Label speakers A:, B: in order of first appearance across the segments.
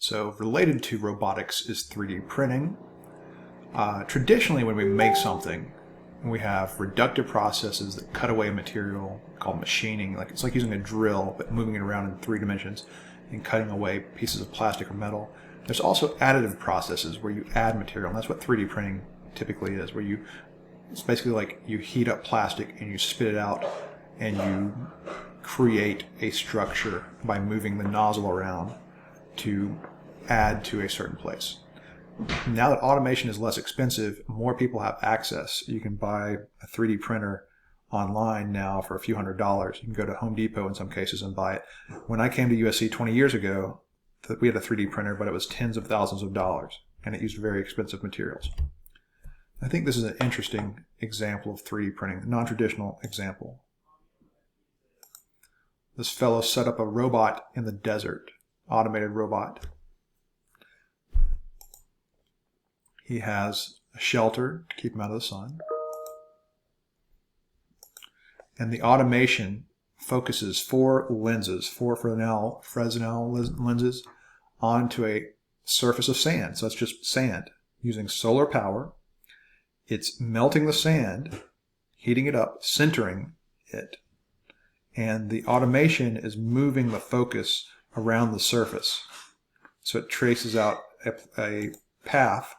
A: So related to robotics is 3D printing. Traditionally, when we make something, we have reductive processes that cut away material called machining. It's like using a drill, but moving it around in 3 dimensions and cutting away pieces of plastic or metal. There's also additive processes where you add material, and that's what 3D printing typically is, where it's basically like you heat up plastic and you spit it out and you create a structure by moving the nozzle around to add to a certain place. Now that automation is less expensive, more people have access. You can buy a 3D printer online now for a few $100s. You can go to Home Depot in some cases and buy it. When I came to USC 20 years ago, we had a 3D printer, but it was tens of thousands of dollars, and it used very expensive materials. I think this is an interesting example of 3D printing, a non-traditional example. This fellow set up a robot in the desert, automated robot. He has a shelter to keep him out of the sun. And the automation focuses 4 Fresnel lenses onto a surface of sand. So it's just sand using solar power. It's melting the sand, heating it up, sintering it. And the automation is moving the focus around the surface. So it traces out a path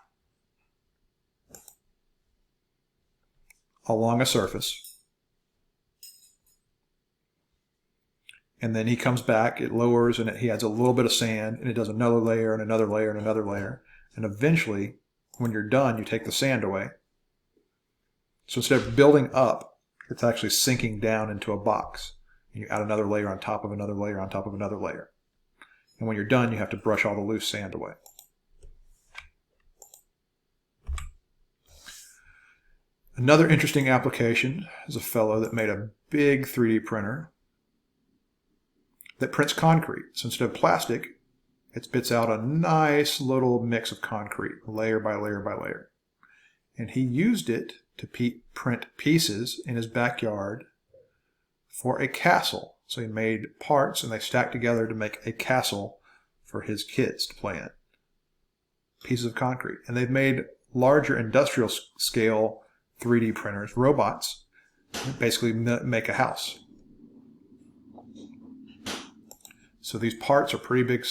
A: along a surface. And then he comes back, it lowers, and he adds a little bit of sand, and it does another layer and another layer and another layer. And eventually, when you're done, you take the sand away. So instead of building up, it's actually sinking down into a box. And you add another layer on top of another layer on top of another layer. And when you're done, you have to brush all the loose sand away. Another interesting application is a fellow that made a big 3D printer that prints concrete. So instead of plastic, it spits out a nice little mix of concrete, layer by layer by layer. And he used it to print pieces in his backyard for a castle. So he made parts and they stacked together to make a castle for his kids to play in. Pieces of concrete. And they've made larger industrial scale 3D printers, robots, that basically make a house. So these parts are pretty big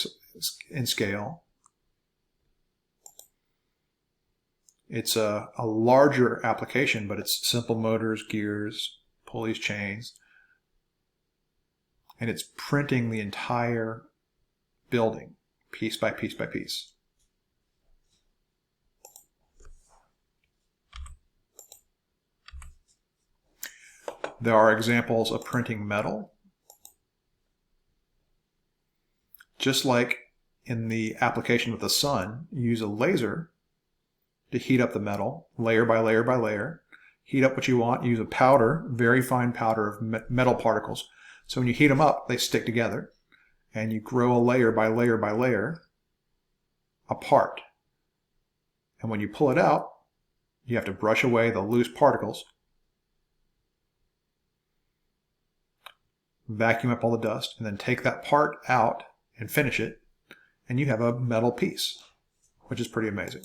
A: in scale. It's a larger application, but it's simple motors, gears, pulleys, chains. And it's printing the entire building, piece by piece by piece. There are examples of printing metal. Just like in the application with the sun, you use a laser to heat up the metal, layer by layer by layer. Heat up what you want. Use a powder, very fine powder of metal particles. So when you heat them up, they stick together. And you grow a layer by layer apart. And when you pull it out, you have to brush away the loose particles, vacuum up all the dust, and then take that part out and finish it, and you have a metal piece, which is pretty amazing.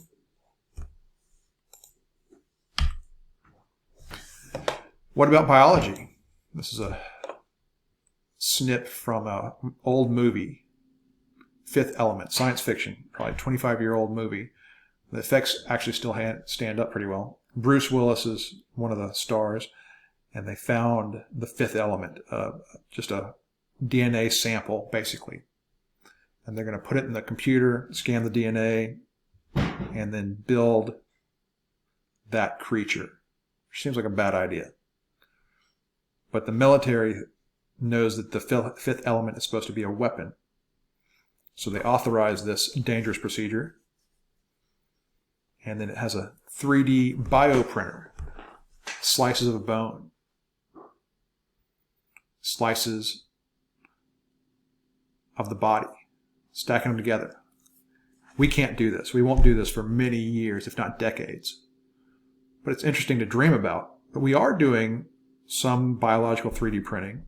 A: What about biology? This is a snip from an old movie, Fifth Element, science fiction, probably 25-year-old movie. The effects actually still stand up pretty well. Bruce Willis is one of the stars, and they found the fifth element, just a DNA sample, basically. And they're going to put it in the computer, scan the DNA, and then build that creature. Which seems like a bad idea. But the military knows that the fifth element is supposed to be a weapon. So they authorize this dangerous procedure. And then it has a 3D bioprinter. Slices of a bone. Slices of the body. Stacking them together. We can't do this. We won't do this for many years, if not decades. But it's interesting to dream about. But we are doing some biological 3D printing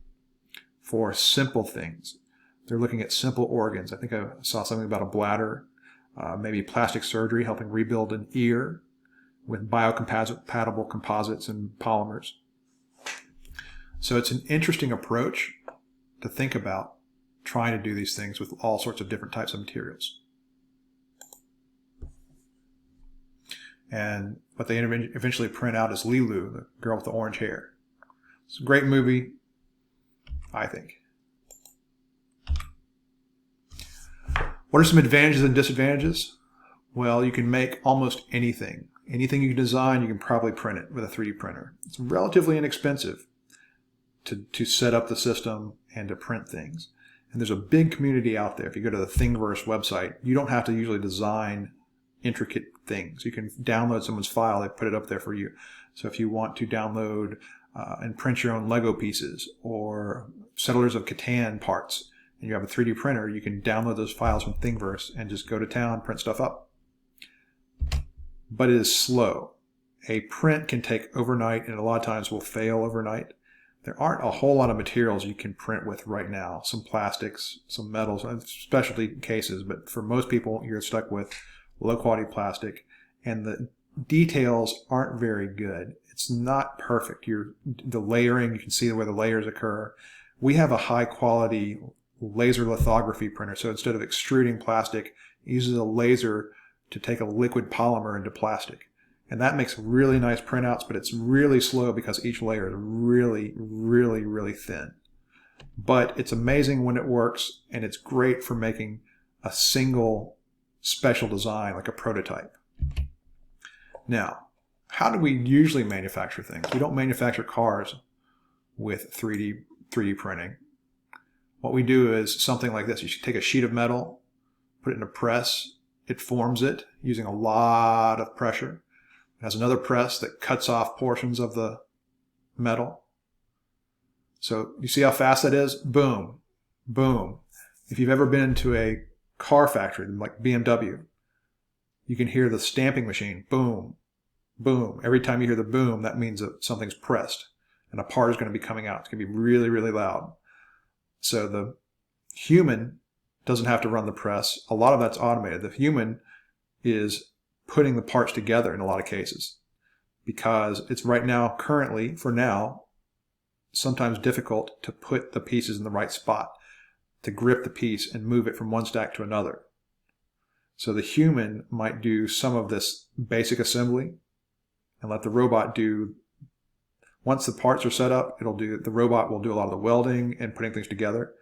A: for simple things. They're looking at simple organs. I think I saw something about a bladder, maybe plastic surgery, helping rebuild an ear with biocompatible composites and polymers. So it's an interesting approach to think about trying to do these things with all sorts of different types of materials. And what they eventually print out is Lilu, the girl with the orange hair. It's a great movie, I think. What are some advantages and disadvantages? Well, you can make almost anything. Anything you can design, you can probably print it with a 3D printer. It's relatively inexpensive to set up the system and to print things. And there's a big community out there. If you go to the Thingiverse website, you don't have to usually design intricate things. You can download someone's file, they put it up there for you. So if you want to download and print your own Lego pieces or Settlers of Catan parts, and you have a 3D printer, you can download those files from Thingiverse and just go to town, print stuff up. But it is slow. A print can take overnight, and a lot of times will fail overnight. There aren't a whole lot of materials you can print with right now. Some plastics, some metals, and specialty cases, but for most people, you're stuck with low quality plastic, and the details aren't very good. It's not perfect. The layering, you can see where the layers occur. We have a high quality laser lithography printer, so instead of extruding plastic, it uses a laser to take a liquid polymer into plastic. And that makes really nice printouts, but it's really slow because each layer is really, really, really thin. But it's amazing when it works, and it's great for making a single special design like a prototype. Now, how do we usually manufacture things? We don't manufacture cars with 3D printing. What we do is something like this. You should take a sheet of metal, put it in a press. It forms it using a lot of pressure. It has another press that cuts off portions of the metal. So you see how fast that is? Boom, boom. If you've ever been to a car factory like BMW, you can hear the stamping machine, boom, boom. Every time you hear the boom, that means that something's pressed and a part is going to be coming out. It's going to be really, really loud. So the human doesn't have to run the press. A lot of that's automated. The human is putting the parts together in a lot of cases because it's right now, currently, for now, sometimes difficult to put the pieces in the right spot, to grip the piece and move it from one stack to another. So the human might do some of this basic assembly and let the robot do, once the parts are set up, the robot will do a lot of the welding and putting things together.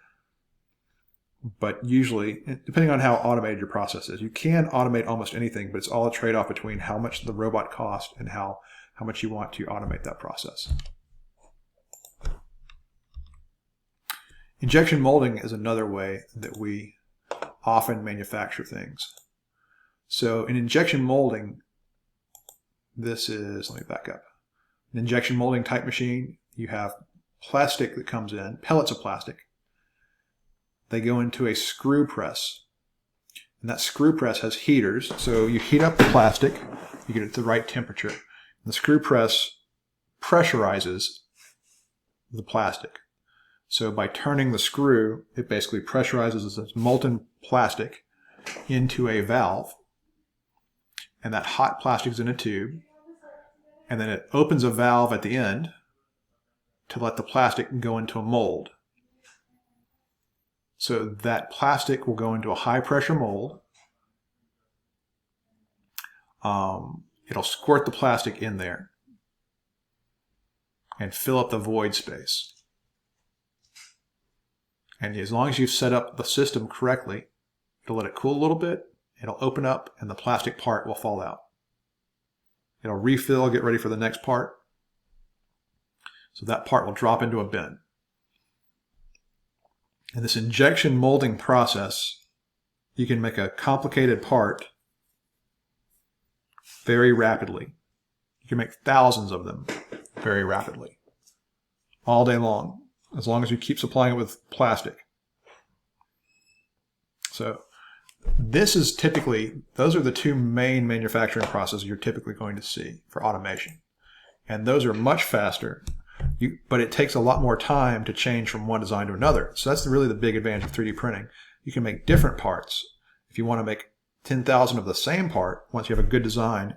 A: But usually, depending on how automated your process is, you can automate almost anything, but it's all a trade-off between how much the robot costs and how much you want to automate that process. Injection molding is another way that we often manufacture things. So in injection molding, this is, let me back up. An injection molding type machine, you have plastic that comes in, pellets of plastic. They go into a screw press. And that screw press has heaters. So you heat up the plastic, you get it to the right temperature. And the screw press pressurizes the plastic. So by turning the screw, it basically pressurizes this molten plastic into a valve. And that hot plastic is in a tube. And then it opens a valve at the end to let the plastic go into a mold. So that plastic will go into a high pressure mold. It'll squirt the plastic in there and fill up the void space. And as long as you've set up the system correctly, it'll let it cool a little bit, it'll open up, and the plastic part will fall out. It'll refill, get ready for the next part. So that part will drop into a bin. In this injection molding process, you can make a complicated part very rapidly. You can make thousands of them very rapidly, all day long, as long as you keep supplying it with plastic. So this is typically, those are the two main manufacturing processes you're typically going to see for automation. And those are much faster But it takes a lot more time to change from one design to another. So that's really the big advantage of 3D printing. You can make different parts. If you want to make 10,000 of the same part, once you have a good design,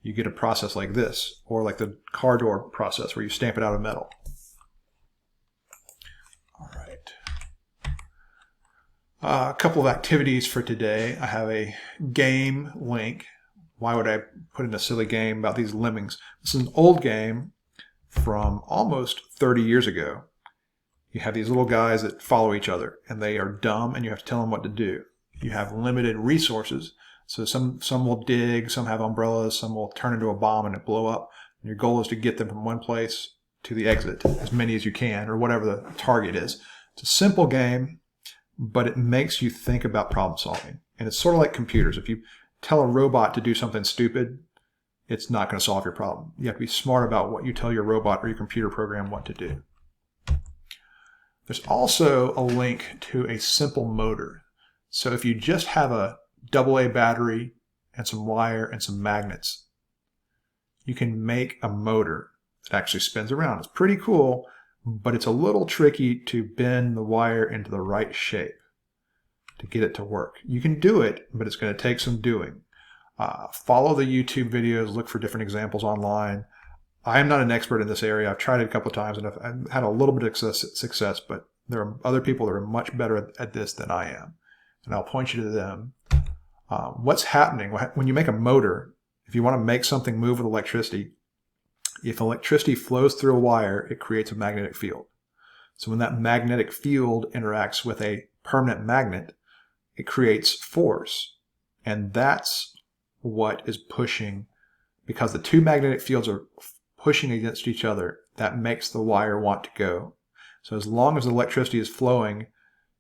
A: you get a process like this, or like the car door process where you stamp it out of metal. All right. A couple of activities for today. I have a game link. Why would I put in a silly game about these lemmings? This is an old game from almost 30 years ago. You have these little guys that follow each other, and they are dumb, and you have to tell them what to do. You have limited resources, so some will dig, some have umbrellas, some will turn into a bomb and it blow up. And your goal is to get them from one place to the exit, as many as you can, or whatever the target is. It's a simple game, but it makes you think about problem solving. And it's sort of like computers. If you tell a robot to do something stupid, it's not going to solve your problem. You have to be smart about what you tell your robot or your computer program what to do. There's also a link to a simple motor. So if you just have a AA battery and some wire and some magnets, you can make a motor that actually spins around. It's pretty cool, but it's a little tricky to bend the wire into the right shape to get it to work. You can do it, but it's going to take some doing. Follow the YouTube videos, look for different examples online. I am not an expert in this area. I've tried it a couple of times and I've had a little bit of success, but there are other people that are much better at this than I am. And I'll point you to them. What's happening when you make a motor, if you want to make something move with electricity, if electricity flows through a wire, it creates a magnetic field. So when that magnetic field interacts with a permanent magnet, it creates force. And that's what is pushing, because the two magnetic fields are pushing against each other, that makes the wire want to go. So as long as the electricity is flowing,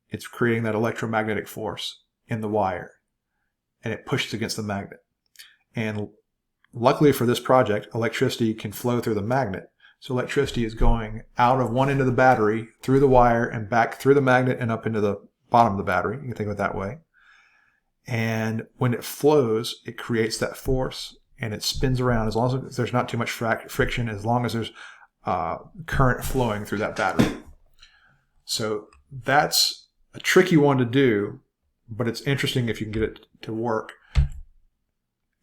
A: it's creating that electromagnetic force in the wire, and it pushes against the magnet. And luckily for this project, electricity can flow through the magnet. So electricity is going out of one end of the battery, through the wire, and back through the magnet and up into the bottom of the battery. You can think of it that way. And when it flows, it creates that force, and it spins around as long as there's not too much friction, as long as there's current flowing through that battery. So that's a tricky one to do, but it's interesting if you can get it to work.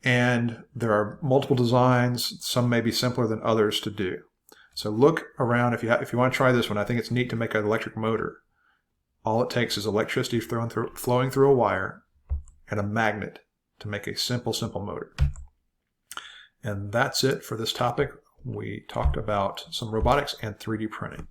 A: And there are multiple designs. Some may be simpler than others to do. So look around if you want to try this one. I think it's neat to make an electric motor. All it takes is electricity flowing through a wire and a magnet to make a simple motor. And that's it for this topic. We talked about some robotics and 3D printing.